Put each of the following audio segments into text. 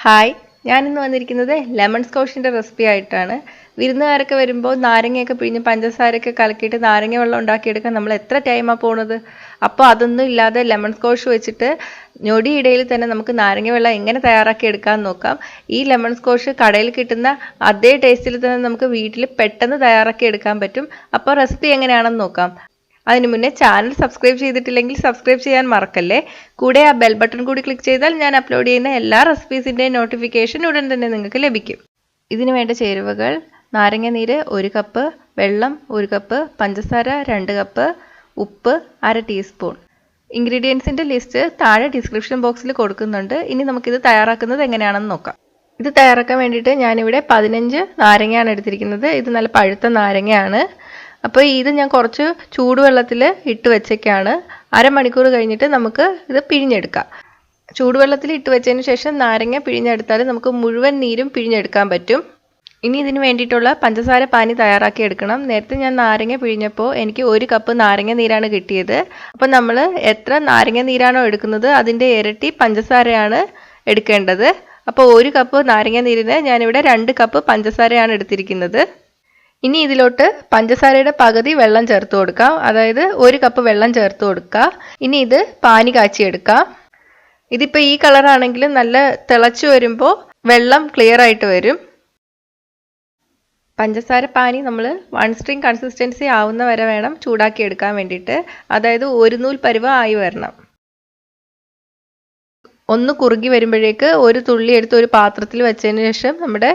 Hi, ഞാനിന്ന് വന്നിരിക്കുന്നത് lemon സ്കോഷിൻ്റെ recipe ആയിട്ടാണ്. വിരുന്നുകാരൊക്കെ വരുമ്പോൾ നാരങ്ങയൊക്കെ പിഴിഞ്ഞ് പഞ്ചസാരയൊക്കെ കലക്കിയിട്ട് നാരങ്ങ വെള്ളം ഉണ്ടാക്കിയെടുക്കാൻ നമ്മൾ എത്ര ടൈമാണ് പോണത്. അപ്പോൾ അതൊന്നും ഇല്ലാതെ ലെമൺ സ്കോഷ് വെച്ചിട്ട് ഞൊടിയിടയിൽ തന്നെ നമുക്ക് നാരങ്ങ വെള്ളം എങ്ങനെ തയ്യാറാക്കി എടുക്കാമെന്ന് നോക്കാം. ഈ ലെമൺ സ്കോഷ് കടയിൽ കിട്ടുന്ന അതേ ടേസ്റ്റിൽ തന്നെ നമുക്ക് വീട്ടിൽ പെട്ടെന്ന് തയ്യാറാക്കി എടുക്കാൻ പറ്റും. അപ്പോൾ റെസിപ്പി എങ്ങനെയാണെന്ന് നോക്കാം. അതിനു മുന്നേ ചാനൽ സബ്സ്ക്രൈബ് ചെയ്തിട്ടില്ലെങ്കിൽ സബ്സ്ക്രൈബ് ചെയ്യാൻ മറക്കല്ലേ. കൂടെ ആ ബെൽ ബട്ടൺ കൂടി ക്ലിക്ക് ചെയ്താൽ ഞാൻ അപ്ലോഡ് ചെയ്യുന്ന എല്ലാ റെസിപ്പീസിൻ്റെയും നോട്ടിഫിക്കേഷൻ ഉടൻ തന്നെ നിങ്ങൾക്ക് ലഭിക്കും. ഇതിനു വേണ്ട ചേരുവകൾ: നാരങ്ങ നീര് 1 കപ്പ്, വെള്ളം 1 കപ്പ്, പഞ്ചസാര 2 കപ്പ്, ഉപ്പ് 1/2 ടീസ്പൂൺ. ഇൻഗ്രീഡിയൻസിൻ്റെ ലിസ്റ്റ് താഴെ ഡിസ്ക്രിപ്ഷൻ ബോക്സിൽ കൊടുക്കുന്നുണ്ട്. ഇനി നമുക്കിത് തയ്യാറാക്കുന്നത് എങ്ങനെയാണെന്ന് നോക്കാം. ഇത് തയ്യാറാക്കാൻ വേണ്ടിയിട്ട് ഞാനിവിടെ 15 നാരങ്ങയാണ് എടുത്തിരിക്കുന്നത്. ഇത് നല്ല പഴുത്ത നാരങ്ങയാണ്. അപ്പോൾ ഇത് ഞാൻ കുറച്ച് ചൂടുവെള്ളത്തിൽ ഇട്ട് വെച്ചേക്കാണ്. അരമണിക്കൂർ കഴിഞ്ഞിട്ട് നമുക്ക് ഇത് പിഴിഞ്ഞെടുക്കാം. ചൂടുവെള്ളത്തിൽ ഇട്ട് വെച്ചതിന് ശേഷം നാരങ്ങ പിഴിഞ്ഞെടുത്താൽ നമുക്ക് മുഴുവൻ നീരും പിഴിഞ്ഞെടുക്കാൻ പറ്റും. ഇനി ഇതിന് വേണ്ടിയിട്ടുള്ള പഞ്ചസാര പാനി തയ്യാറാക്കി എടുക്കണം. നേരത്തെ ഞാൻ നാരങ്ങ പിഴിഞ്ഞപ്പോൾ എനിക്ക് 1 കപ്പ് നാരങ്ങ നീരാണ് കിട്ടിയത്. അപ്പോൾ നമ്മൾ എത്ര നാരങ്ങ നീരാണോ എടുക്കുന്നത് അതിൻ്റെ ഇരട്ടി പഞ്ചസാരയാണ് എടുക്കേണ്ടത്. അപ്പോൾ 1 കപ്പ് നാരങ്ങ നീരിന് ഞാനിവിടെ 2 കപ്പ് പഞ്ചസാരയാണ് എടുത്തിരിക്കുന്നത്. ഇനി ഇതിലോട്ട് പഞ്ചസാരയുടെ പകുതി വെള്ളം ചേർത്ത് കൊടുക്കാം. അതായത് 1 കപ്പ് വെള്ളം ചേർത്ത് കൊടുക്കുക. ഇനി ഇത് പാനി കാച്ചിയെടുക്കാം. ഇതിപ്പോൾ ഈ കളറാണെങ്കിലും നല്ല തിളച്ചു വരുമ്പോൾ വെള്ളം ക്ലിയർ ആയിട്ട് വരും. പഞ്ചസാര പാനി നമ്മൾ 1 സ്ട്രിങ് കൺസിസ്റ്റൻസി ആവുന്ന വരെ വേണം ചൂടാക്കി എടുക്കാൻ വേണ്ടിയിട്ട്. അതായത് 1 നൂൽ പരുവം ആയി വരണം. ഒന്ന് കുറുകി വരുമ്പോഴേക്ക് ഒരു തുള്ളി എടുത്ത് ഒരു പാത്രത്തിൽ വെച്ചതിന് ശേഷം നമ്മുടെ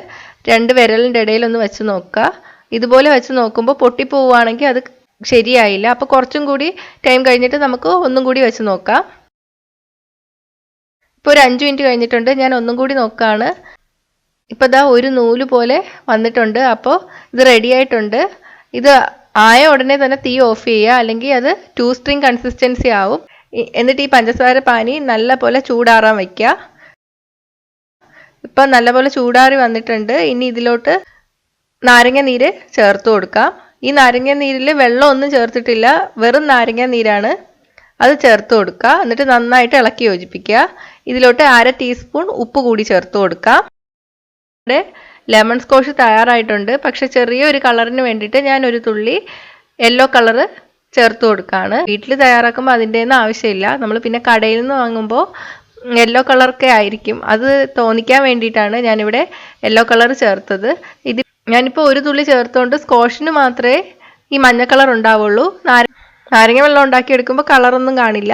2 വിരലിൻ്റെ ഇടയിൽ ഒന്ന് വെച്ച് നോക്കുക. ഇതുപോലെ വെച്ച് നോക്കുമ്പോൾ പൊട്ടിപ്പോവുകയാണെങ്കിൽ അത് ശരിയായില്ല. അപ്പോൾ കുറച്ചും കൂടി ടൈം കഴിഞ്ഞിട്ട് നമുക്ക് ഒന്നും കൂടി വെച്ച് നോക്കാം. ഇപ്പോൾ ഒരു 5 മിനിറ്റ് കഴിഞ്ഞിട്ടുണ്ട്. ഞാൻ ഒന്നും കൂടി നോക്കുകയാണ്. ഇപ്പോൾ ഇതാ ഒരു നൂല് പോലെ വന്നിട്ടുണ്ട്. അപ്പോൾ ഇത് റെഡി ആയിട്ടുണ്ട്. ഇത് ആയ ഉടനെ തന്നെ തീ ഓഫ് ചെയ്യുക, അല്ലെങ്കിൽ അത് 2 സ്ട്രിങ് കൺസിസ്റ്റൻസി ആവും. എന്നിട്ട് ഈ പഞ്ചസാര പാനി നല്ല പോലെ ചൂടാറാൻ വയ്ക്കുക. ഇപ്പം നല്ലപോലെ ചൂടാറി വന്നിട്ടുണ്ട്. ഇനി ഇതിലോട്ട് നാരങ്ങ നീര് ചേർത്ത് കൊടുക്കാം. ഈ നാരങ്ങ നീരിൽ വെള്ളമൊന്നും ചേർത്തിട്ടില്ല, വെറും നാരങ്ങ നീരാണ്. അത് ചേർത്ത് കൊടുക്കുക. എന്നിട്ട് നന്നായിട്ട് ഇളക്കി യോജിപ്പിക്കുക. ഇതിലോട്ട് 1/2 ടീസ്പൂൺ ഉപ്പ് കൂടി ചേർത്ത് കൊടുക്കാം. ഇവിടെ ലെമൺ സ്കോഷ് തയ്യാറായിട്ടുണ്ട്. പക്ഷെ ചെറിയൊരു കളറിന് വേണ്ടിയിട്ട് ഞാൻ ഒരു തുള്ളി യെല്ലോ കളറ് ചേർത്ത് കൊടുക്കുകയാണ്. വീട്ടിൽ തയ്യാറാക്കുമ്പോൾ അതിൻ്റെയൊന്നും ആവശ്യമില്ല. നമ്മൾ പിന്നെ കടയിൽ നിന്ന് വാങ്ങുമ്പോൾ യെല്ലോ കളറൊക്കെ ആയിരിക്കും. അത് തോന്നിക്കാൻ വേണ്ടിയിട്ടാണ് ഞാനിവിടെ യെല്ലോ കളർ ചേർത്തത്. ഞാനിപ്പോൾ ഒരു തുള്ളി ചേർത്തുകൊണ്ട് സ്കോഷിന് മാത്രമേ ഈ മഞ്ഞ കളർ ഉണ്ടാവുള്ളൂ. നാരങ്ങ വെള്ളം ഉണ്ടാക്കിയെടുക്കുമ്പോൾ കളറൊന്നും കാണില്ല.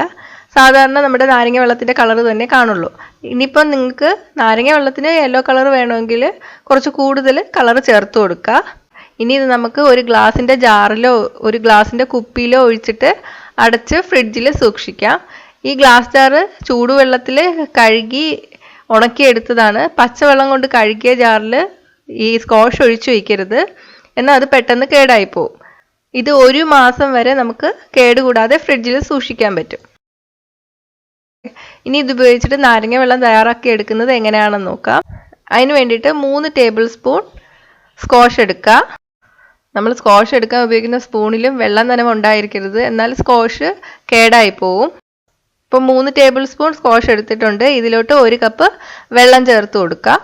സാധാരണ നമ്മുടെ നാരങ്ങ വെള്ളത്തിൻ്റെ കളർ തന്നെ കാണുള്ളൂ. ഇനിയിപ്പം നിങ്ങൾക്ക് നാരങ്ങ വെള്ളത്തിന് യെല്ലോ കളർ വേണമെങ്കിൽ കുറച്ച് കൂടുതൽ കളർ ചേർത്ത് കൊടുക്കുക. ഇനി ഇത് നമുക്ക് ഒരു ഗ്ലാസിൻ്റെ ജാറിലോ ഒരു ഗ്ലാസിൻ്റെ കുപ്പിയിലോ ഒഴിച്ചിട്ട് അടച്ച് ഫ്രിഡ്ജിൽ സൂക്ഷിക്കാം. ഈ ഗ്ലാസ് ജാറ് ചൂടുവെള്ളത്തിൽ കഴുകി ഉണക്കിയെടുത്തതാണ്. പച്ചവെള്ളം കൊണ്ട് കഴുകിയ ജാറിൽ ഈ സ്കോഷ് ഒഴിച്ചു വയ്ക്കരുത്, എന്നാൽ അത് പെട്ടെന്ന് കേടായി പോവും. ഇത് 1 മാസം വരെ നമുക്ക് കേടുകൂടാതെ ഫ്രിഡ്ജിൽ സൂക്ഷിക്കാൻ പറ്റും. ഇനി ഇത് ഉപയോഗിച്ചിട്ട് നാരങ്ങ വെള്ളം തയ്യാറാക്കി എടുക്കുന്നത് എങ്ങനെയാണെന്ന് നോക്കാം. അതിന് വേണ്ടിയിട്ട് 3 ടേബിൾ സ്പൂൺ സ്കോഷ് എടുക്കുക. നമ്മൾ സ്കോഷ് എടുക്കാൻ ഉപയോഗിക്കുന്ന സ്പൂണിലും വെള്ളം നനവ് ഉണ്ടായിരിക്കരുത്, എന്നാൽ സ്കോഷ് കേടായി പോവും. ഇപ്പോൾ 3 ടേബിൾ സ്പൂൺ സ്കോഷ് എടുത്തിട്ടുണ്ട്. ഇതിലോട്ട് 1 കപ്പ് വെള്ളം ചേർത്ത് കൊടുക്കുക.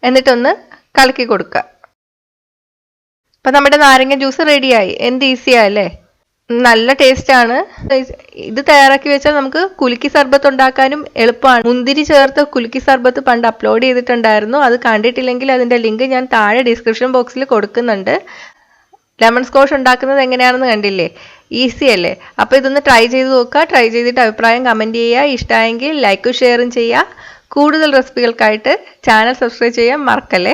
എന്നിട്ടൊന്ന് കലക്കി കൊടുക്കുക. അപ്പം നമ്മുടെ നാരങ്ങ ജ്യൂസ് റെഡിയായി. എന്ത് ഈസിയാ അല്ലേ? നല്ല ടേസ്റ്റാണ്. ഇത് തയ്യാറാക്കി വെച്ചാൽ നമുക്ക് കുലുക്കി സർബത്ത് ഉണ്ടാക്കാനും എളുപ്പമാണ്. മുന്തിരി ചേർത്ത് കുലുക്കി സർബത്ത് പണ്ട് അപ്ലോഡ് ചെയ്തിട്ടുണ്ടായിരുന്നു. അത് കണ്ടിട്ടില്ലെങ്കിൽ അതിൻ്റെ ലിങ്ക് ഞാൻ താഴെ ഡിസ്ക്രിപ്ഷൻ ബോക്സിൽ കൊടുക്കുന്നുണ്ട്. ലെമൺ സ്കോഷ് ഉണ്ടാക്കുന്നത് എങ്ങനെയാണെന്ന് കണ്ടില്ലേ? ഈസി അല്ലേ? അപ്പോൾ ഇതൊന്ന് ട്രൈ ചെയ്ത് നോക്കുക. ട്രൈ ചെയ്തിട്ട് അഭിപ്രായം കമൻറ്റ് ചെയ്യുക. ഇഷ്ടമായെങ്കിൽ ലൈക്കും ഷെയറും ചെയ്യുക. കൂടുതൽ റെസിപ്പികൾക്കായിട്ട് ചാനൽ സബ്സ്ക്രൈബ് ചെയ്യാൻ മറക്കല്ലേ.